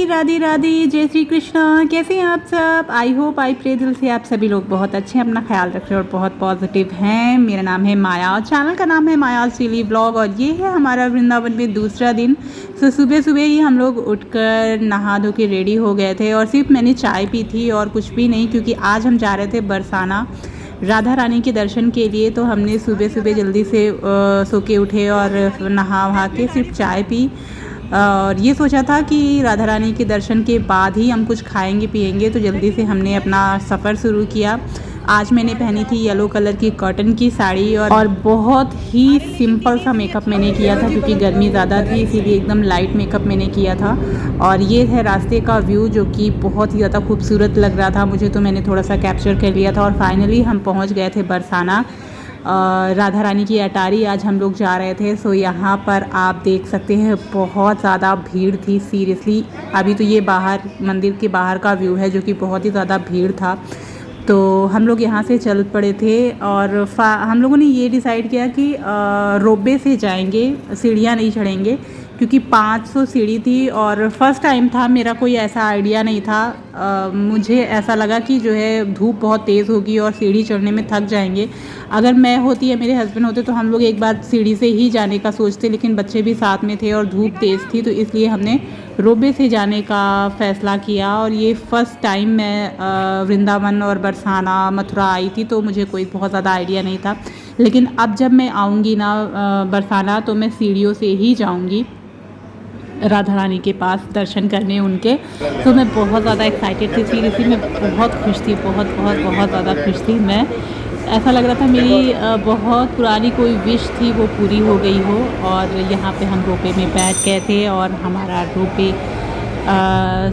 राधे राधे, जय श्री कृष्णा। कैसे हैं आप सब? आई होप, आई प्रे दिल से आप सभी लोग बहुत अच्छे हैं, अपना ख्याल रख रहे हैं और बहुत पॉजिटिव हैं। मेरा नाम है माया और चैनल का नाम है माया डेली ब्लॉग और ये है हमारा वृंदावन में दूसरा दिन। तो सुबह सुबह ही हम लोग उठकर नहा धो के रेडी हो गए थे और सिर्फ मैंने चाय पी थी और कुछ भी नहीं, क्योंकि आज हम जा रहे थे बरसाना राधा रानी के दर्शन के लिए। तो हमने सुबह सुबह जल्दी से सो के उठे और नहा वहा के सिर्फ चाय पी और ये सोचा था कि राधा रानी के दर्शन के बाद ही हम कुछ खाएंगे पिएंगे। तो जल्दी से हमने अपना सफ़र शुरू किया। आज मैंने पहनी थी येलो कलर की कॉटन की साड़ी और बहुत ही सिंपल सा मेकअप मैंने किया था, क्योंकि गर्मी ज़्यादा थी, इसीलिए एकदम लाइट मेकअप मैंने किया था। और ये है रास्ते का व्यू जो कि बहुत ही ज़्यादा खूबसूरत लग रहा था मुझे, तो मैंने थोड़ा सा कैप्चर कर लिया था। और फाइनली हम पहुँच गए थे बरसाना। राधा रानी की अटारी आज हम लोग जा रहे थे। सो यहाँ पर आप देख सकते हैं बहुत ज़्यादा भीड़ थी सीरियसली। अभी तो ये बाहर मंदिर के बाहर का व्यू है जो कि बहुत ही ज़्यादा भीड़ था। तो हम लोग यहाँ से चल पड़े थे और हम लोगों ने ये डिसाइड किया कि रोपवे से जाएंगे, सीढ़ियाँ नहीं चढ़ेंगे, क्योंकि 500 सीढ़ी थी और फर्स्ट टाइम था, मेरा कोई ऐसा आइडिया नहीं था। मुझे ऐसा लगा कि जो है धूप बहुत तेज़ होगी और सीढ़ी चढ़ने में थक जाएंगे। अगर मैं होती या मेरे हस्बैंड होते तो हम लोग एक बार सीढ़ी से ही जाने का सोचते, लेकिन बच्चे भी साथ में थे और धूप तेज़ थी, तो इसलिए हमने रोपवे से जाने का फ़ैसला किया। और ये फ़र्स्ट टाइम मैं वृंदावन और बरसाना मथुरा आई थी, तो मुझे कोई बहुत ज़्यादा आइडिया नहीं था। लेकिन अब जब मैं आऊँगी ना बरसाना, तो मैं सीढ़ियों से ही जाऊँगी राधा रानी के पास दर्शन करने उनके। तो मैं बहुत ज़्यादा एक्साइटेड थी, सीरियसली मैं बहुत खुश थी, बहुत बहुत बहुत ज़्यादा खुश थी मैं। ऐसा लग रहा था मेरी बहुत पुरानी कोई विश थी वो पूरी हो गई हो। और यहाँ पे हम रोपे में बैठ गए थे और हमारा रोपे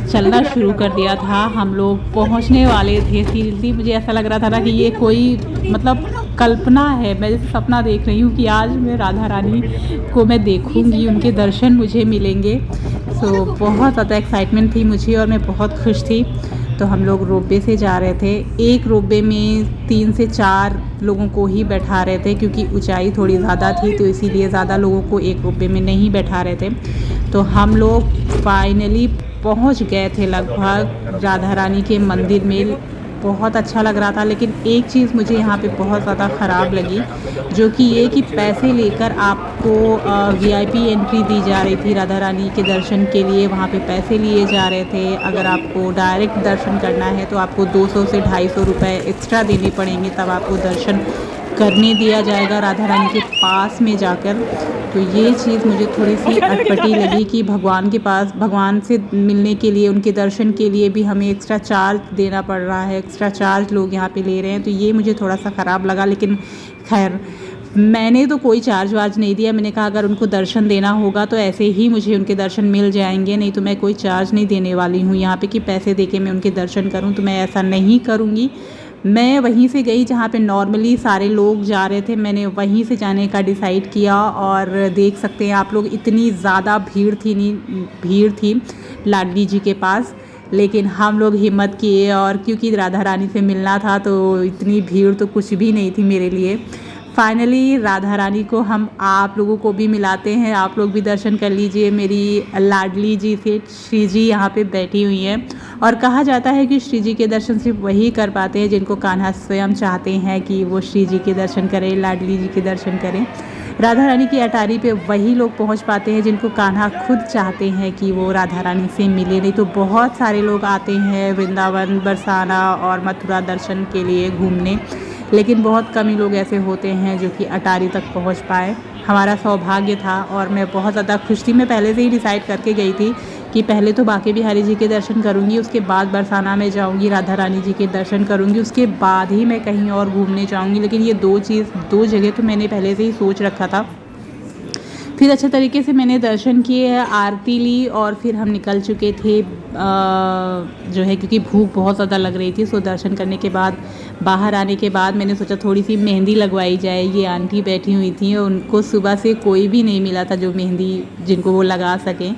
चलना शुरू कर दिया था। हम लोग पहुँचने वाले थे। सीरियसली मुझे ऐसा लग रहा था ना कि ये कोई मतलब कल्पना है, मैं जैसे सपना देख रही हूँ कि आज मैं राधा रानी को मैं देखूँगी, उनके दर्शन मुझे मिलेंगे। सो बहुत ज़्यादा एक्साइटमेंट थी मुझे और मैं बहुत खुश थी। तो हम लोग रोपवे से जा रहे थे। एक रोपवे में 3 से 4 लोगों को ही बैठा रहे थे, क्योंकि ऊंचाई थोड़ी ज़्यादा थी, तो इसीलिए ज़्यादा लोगों को एक रोपवे में नहीं बैठा रहे थे। तो हम लोग फाइनली पहुंच गए थे लगभग राधा रानी के मंदिर में। बहुत अच्छा लग रहा था, लेकिन एक चीज़ मुझे यहाँ पे बहुत ज़्यादा ख़राब लगी, जो कि ये कि पैसे लेकर आपको वीआईपी एंट्री दी जा रही थी राधा रानी के दर्शन के लिए। वहाँ पे पैसे लिए जा रहे थे। अगर आपको डायरेक्ट दर्शन करना है तो आपको 200 से 250 रुपये एक्स्ट्रा देने पड़ेंगे, तब आपको दर्शन करने दिया जाएगा राधा रानी के पास में जाकर। तो ये चीज़ मुझे थोड़ी सी अटपटी लगी कि भगवान के पास, भगवान से मिलने के लिए, उनके दर्शन के लिए भी हमें एक्स्ट्रा चार्ज देना पड़ रहा है, एक्स्ट्रा चार्ज लोग यहाँ पे ले रहे हैं। तो ये मुझे थोड़ा सा ख़राब लगा, लेकिन खैर मैंने तो कोई चार्ज वार्ज नहीं दिया। मैंने कहा अगर उनको दर्शन देना होगा तो ऐसे ही मुझे उनके दर्शन मिल जाएंगे, नहीं तो मैं कोई चार्ज नहीं देने वाली हूँ यहाँ पे कि पैसे दे के मैं उनके दर्शन करूँ। तो मैं ऐसा नहीं करूँगी। मैं वहीं से गई जहाँ पे नॉर्मली सारे लोग जा रहे थे, मैंने वहीं से जाने का डिसाइड किया। और देख सकते हैं आप लोग, इतनी ज़्यादा भीड़ थी लाडली जी के पास, लेकिन हम लोग हिम्मत किए और क्योंकि राधा रानी से मिलना था तो इतनी भीड़ तो कुछ भी नहीं थी मेरे लिए। फाइनली राधा रानी को हम आप लोगों को भी मिलाते हैं, आप लोग भी दर्शन कर लीजिए। मेरी लाडली जी से श्री जी यहाँ पे बैठी हुई हैं और कहा जाता है कि श्री जी के दर्शन सिर्फ वही कर पाते हैं जिनको कान्हा स्वयं चाहते हैं कि वो श्री जी के दर्शन करें, लाडली जी के दर्शन करें। राधा रानी की अटारी पे वही लोग पहुँच पाते हैं जिनको कान्हा खुद चाहते हैं कि वो राधा रानी से मिले। नहीं तो बहुत सारे लोग आते हैं वृंदावन, बरसाना और मथुरा दर्शन के लिए घूमने, लेकिन बहुत कम ही लोग ऐसे होते हैं जो कि अटारी तक पहुंच पाए। हमारा सौभाग्य था और मैं बहुत ज़्यादा खुश थी। मैं पहले से ही डिसाइड करके गई थी कि पहले तो बांके बिहारी जी के दर्शन करूंगी, उसके बाद बरसाना में जाऊंगी, राधा रानी जी के दर्शन करूंगी, उसके बाद ही मैं कहीं और घूमने जाऊंगी। लेकिन ये दो जगह तो मैंने पहले से ही सोच रखा था। फिर अच्छे तरीके से मैंने दर्शन किए, आरती ली और फिर हम निकल चुके थे जो है, क्योंकि भूख बहुत ज़्यादा लग रही थी। सो दर्शन करने के बाद बाहर आने के बाद मैंने सोचा थोड़ी सी मेहंदी लगवाई जाए। ये आंटी बैठी हुई थी और उनको सुबह से कोई भी नहीं मिला था जो मेहंदी जिनको वो लगा सकें।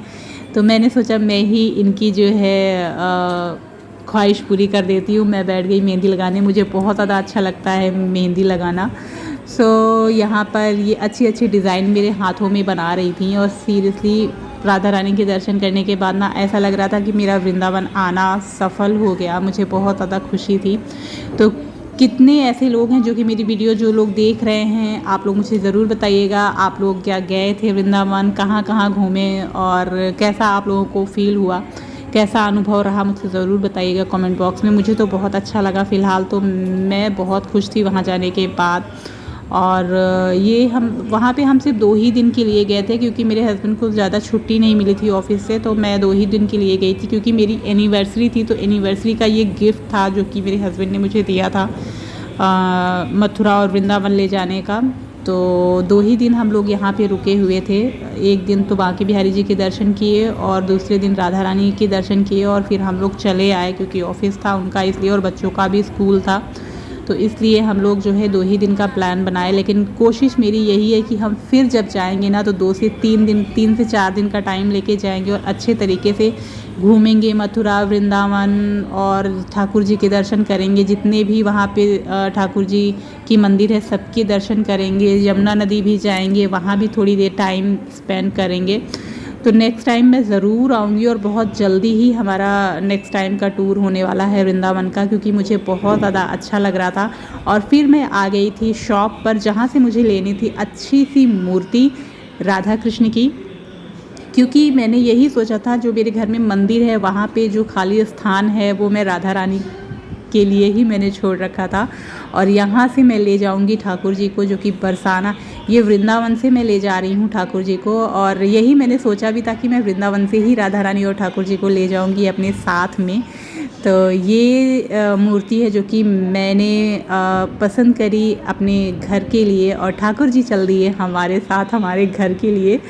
तो मैंने सोचा मैं ही इनकी जो है ख्वाहिश पूरी कर देती हूँ। मैं बैठ गई मेहंदी लगाने, मुझे बहुत ज़्यादा अच्छा लगता है मेहंदी लगाना। सो यहाँ पर ये अच्छी अच्छी डिज़ाइन मेरे हाथों में बना रही थी और सीरियसली राधा रानी के दर्शन करने के बाद ना ऐसा लग रहा था कि मेरा वृंदावन आना सफल हो गया। मुझे बहुत ज़्यादा खुशी थी। तो कितने ऐसे लोग हैं जो कि मेरी वीडियो जो लोग देख रहे हैं, आप लोग मुझे ज़रूर बताइएगा आप लोग क्या गए थे वृंदावन, कहाँ कहाँ घूमे और कैसा आप लोगों को फ़ील हुआ, कैसा अनुभव रहा, मुझे ज़रूर बताइएगा कमेंट बॉक्स में। मुझे तो बहुत अच्छा लगा। फ़िलहाल तो मैं बहुत खुश थी वहाँ जाने के बाद। और ये हम वहाँ पे हम सिर्फ 2 ही दिन के लिए गए थे क्योंकि मेरे हस्बैंड को ज़्यादा छुट्टी नहीं मिली थी ऑफिस से, तो मैं 2 ही दिन के लिए गई थी क्योंकि मेरी एनिवर्सरी थी। तो एनिवर्सरी का ये गिफ्ट था जो कि मेरे हस्बैंड ने मुझे दिया था मथुरा और वृंदावन ले जाने का। तो 2 ही दिन हम लोग यहाँ पे रुके हुए थे। एक दिन तो बांके बिहारी जी के दर्शन किए और दूसरे दिन राधा रानी के दर्शन किए और फिर हम लोग चले आए क्योंकि ऑफिस था उनका इसलिए, और बच्चों का भी स्कूल था, तो इसलिए हम लोग जो है 2 ही दिन का प्लान बनाए। लेकिन कोशिश मेरी यही है कि हम फिर जब जाएंगे ना तो 2 से 3 दिन, 3 से 4 दिन का टाइम लेके जाएंगे और अच्छे तरीके से घूमेंगे मथुरा वृंदावन और ठाकुर जी के दर्शन करेंगे। जितने भी वहाँ पे ठाकुर जी की मंदिर है सबके दर्शन करेंगे। यमुना नदी भी जाएंगे, वहाँ भी थोड़ी देर टाइम स्पेंड करेंगे। तो नेक्स्ट टाइम मैं ज़रूर आऊँगी और बहुत जल्दी ही हमारा नेक्स्ट टाइम का टूर होने वाला है वृंदावन का, क्योंकि मुझे बहुत ज़्यादा अच्छा लग रहा था। और फिर मैं आ गई थी शॉप पर जहाँ से मुझे लेनी थी अच्छी सी मूर्ति राधा कृष्ण की, क्योंकि मैंने यही सोचा था जो मेरे घर में मंदिर है वहाँ पे जो खाली स्थान है वो मैं राधा रानी के लिए ही मैंने छोड़ रखा था, और यहाँ से मैं ले जाऊँगी ठाकुर जी को, जो कि बरसाना, ये वृंदावन से मैं ले जा रही हूँ ठाकुर जी को। और यही मैंने सोचा भी था कि मैं वृंदावन से ही राधा रानी और ठाकुर जी को ले जाऊँगी अपने साथ में। तो ये मूर्ति है जो कि मैंने पसंद करी अपने घर के लिए, और ठाकुर जी चल दिए हमारे साथ हमारे घर के लिए।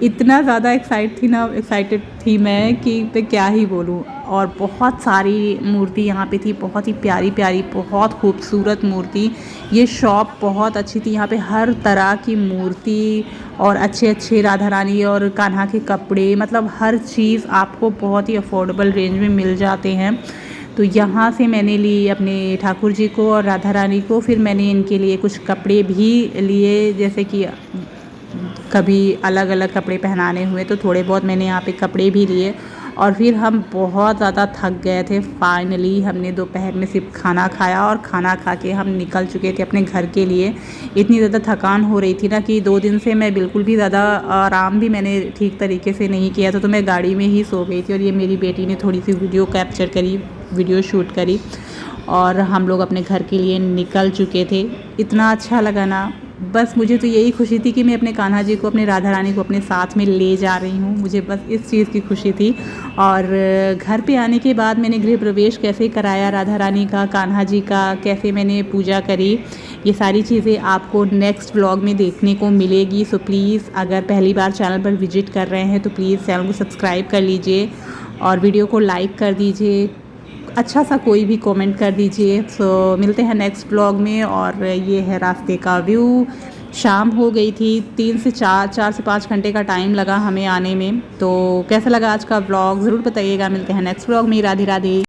इतना ज़्यादा एक्साइटेड थी मैं कि मैं क्या ही बोलूँ। और बहुत सारी मूर्ति यहाँ पे थी, बहुत ही प्यारी प्यारी, बहुत खूबसूरत मूर्ति। ये शॉप बहुत अच्छी थी, यहाँ पे हर तरह की मूर्ति और अच्छे अच्छे राधा रानी और कान्हा के कपड़े, मतलब हर चीज़ आपको बहुत ही अफोर्डेबल रेंज में मिल जाते हैं। तो यहाँ से मैंने ली अपने ठाकुर जी को और राधा रानी को। फिर मैंने इनके लिए कुछ कपड़े भी लिए, जैसे कि कभी अलग अलग कपड़े पहनाने हुए तो थोड़े बहुत मैंने यहाँ पे कपड़े भी लिए। और फिर हम बहुत ज़्यादा थक गए थे। फाइनली हमने दोपहर में सिर्फ खाना खाया और खाना खा के हम निकल चुके थे अपने घर के लिए। इतनी ज़्यादा थकान हो रही थी ना कि 2 दिन से मैं बिल्कुल भी ज़्यादा आराम भी मैंने ठीक तरीके से नहीं किया था, तो मैं गाड़ी में ही सो गई थी। और ये मेरी बेटी ने थोड़ी सी वीडियो कैप्चर करी, वीडियो शूट करी, और हम लोग अपने घर के लिए निकल चुके थे। इतना अच्छा लगा ना, बस मुझे तो यही खुशी थी कि मैं अपने कान्हा जी को, अपने राधा रानी को अपने साथ में ले जा रही हूँ। मुझे बस इस चीज़ की खुशी थी। और घर पे आने के बाद मैंने गृह प्रवेश कैसे कराया राधा रानी का, कान्हा जी का, कैसे मैंने पूजा करी, ये सारी चीज़ें आपको नेक्स्ट व्लॉग में देखने को मिलेगी। सो प्लीज़ अगर पहली बार चैनल पर विजिट कर रहे हैं तो प्लीज़ चैनल को सब्सक्राइब कर लीजिए और वीडियो को लाइक कर दीजिए, अच्छा सा कोई भी कमेंट कर दीजिए। सो मिलते हैं नेक्स्ट ब्लॉग में। और ये है रास्ते का व्यू। शाम हो गई थी, 3 से 4 से 5 घंटे का टाइम लगा हमें आने में। तो कैसा लगा आज का ब्लॉग ज़रूर बताइएगा। मिलते हैं नेक्स्ट ब्लॉग में। राधे राधे।